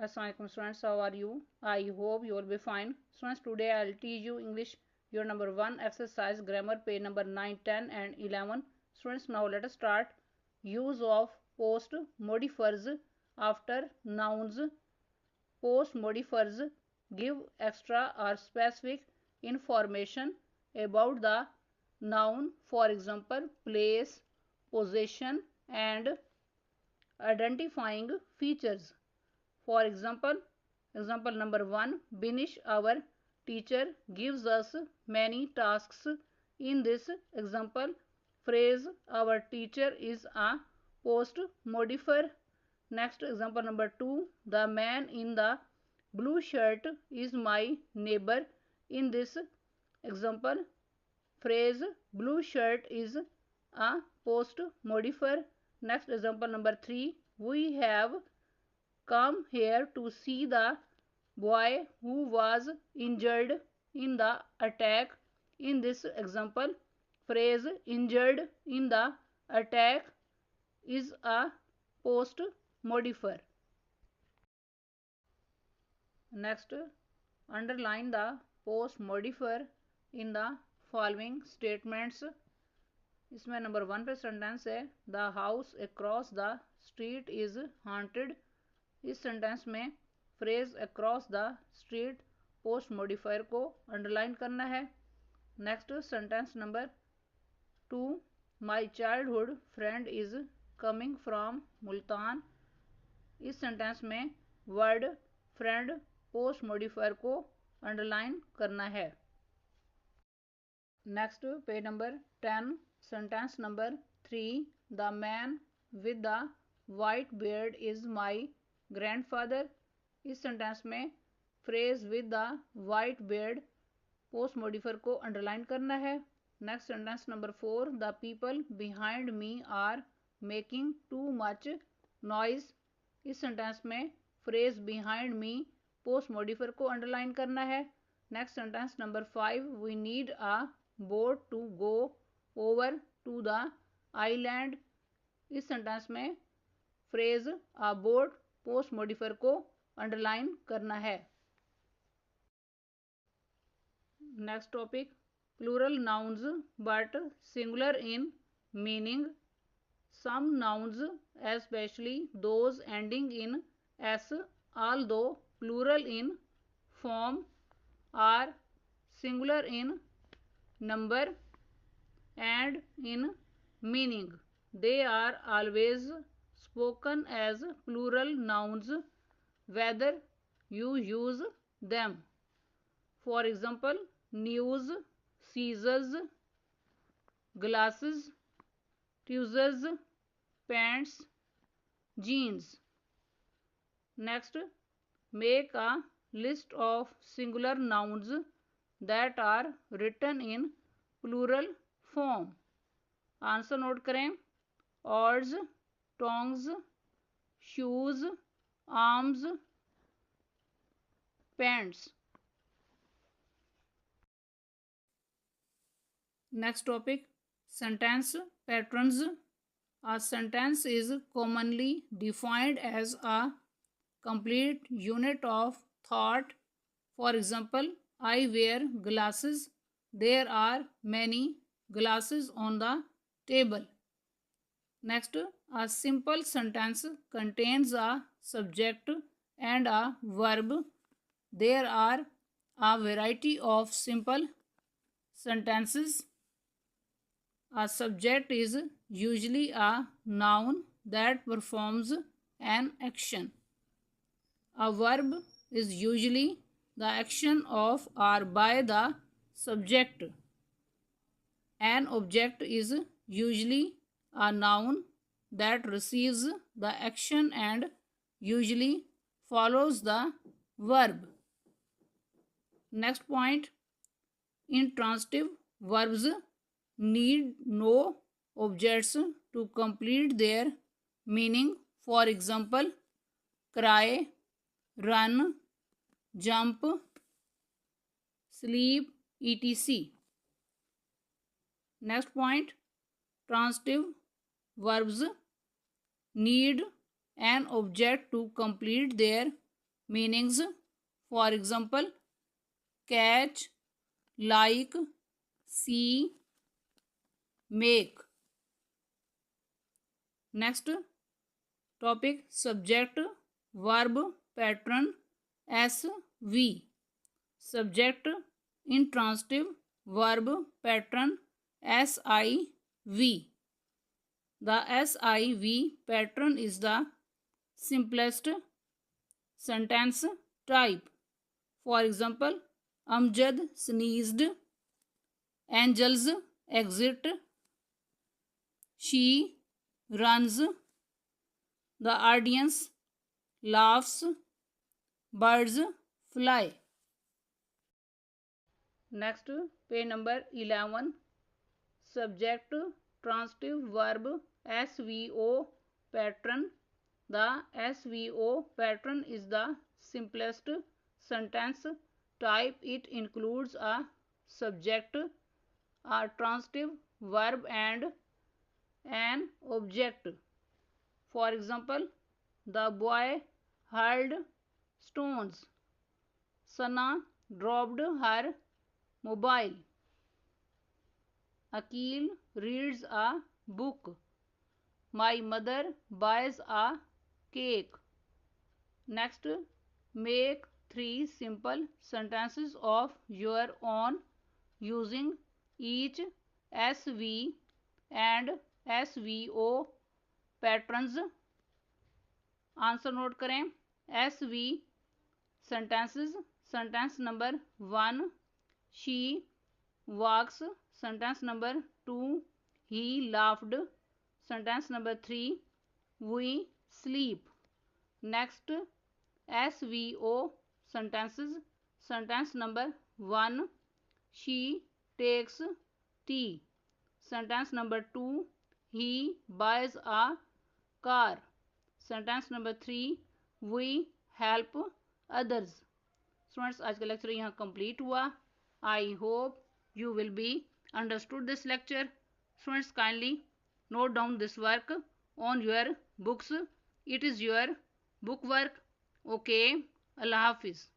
Assalamualaikum students, how are you? I hope you will be fine. Students, today I will teach you English, your number 1 exercise grammar, page number 9, 10 and 11. Students, now let us start. Use of post modifiers after nouns. Post modifiers give extra or specific information about the noun, for example, place, possession and identifying features. For example number 1, Binish, our teacher, gives us many tasks. In this example, phrase our teacher is a post modifier. Next example number 2, the man in the blue shirt is my neighbor. In this example, phrase blue shirt is a post modifier. Next example number 3, we have come here to see the boy who was injured in the attack. In this example, phrase injured in the attack is a post modifier. Next, underline the post modifier in the following statements. इसमें number 1 पे sentence है the house across the street is haunted. इस sentence में phrase across the street post modifier को underline करना है. Next sentence number 2, my childhood friend is coming from Multan. इस sentence में वर्ड फ्रेंड पोस्ट मॉडिफायर को अंडरलाइन करना है. Next page number 10, sentence number 3, the man with the white beard is my grandfather. इस sentence में phrase with the white beard post modifier को underline करना है. Next sentence number 4, the people behind me are making too much noise. इस sentence में phrase behind me post modifier को underline करना है. Next sentence number 5, we need a boat to go over to the island. इस sentence में phrase a boat post modifier को underline करना है. Next topic, plural nouns but singular in meaning. Some nouns, especially those ending in s, although plural in form, are singular in number and in meaning. They are always spoken as plural nouns whether you use them. For example, news, scissors, glasses, trousers, pants, jeans. Next, make a list of singular nouns that are written in plural form. Answer note करें. oars, tongs, shoes, arms, pants. Next topic, sentence patterns. A sentence is commonly defined as a complete unit of thought. For example, I wear glasses. There are many glasses on the table. Next, a simple sentence contains a subject and a verb. There are a variety of simple sentences. A subject is usually a noun that performs an action. A verb is usually the action of or by the subject. An object is usually a noun that receives the action and usually follows the verb. Next point, intransitive verbs need no objects to complete their meaning. For example, cry, run, jump, sleep, etc. Next point, transitive verbs need an object to complete their meanings. For example, catch, like, see, make. Next topic, subject, verb, pattern, SV. Subject, intransitive, verb, pattern, SIV. The SIV pattern is the simplest sentence type. For example, Amjad sneezed, angels exit, she runs, the audience laughs, birds fly. Next, page number 11. Subject, transitive verb, SVO pattern. The SVO pattern is the simplest sentence type. It includes a subject, a transitive verb, and an object. For example, the boy hurled stones. Sana dropped her mobile. Akil reads a book. My mother buys a cake. Next, make 3 simple sentences of your own using each SV and SVO patterns. Answer note करें. SV sentences. Sentence number 1, she walks. Sentence number 2, he laughed. Sentence number 3, we sleep. Next, SVO sentences. Sentence number 1, she takes tea. Sentence number 2, he buys a car. Sentence number 3, we help others. Students, आज का lecture यहाँ complete हुआ. I hope you will be understood this lecture. Students, kindly note down this work on your books. It is your book work. Okay. Allah Hafiz.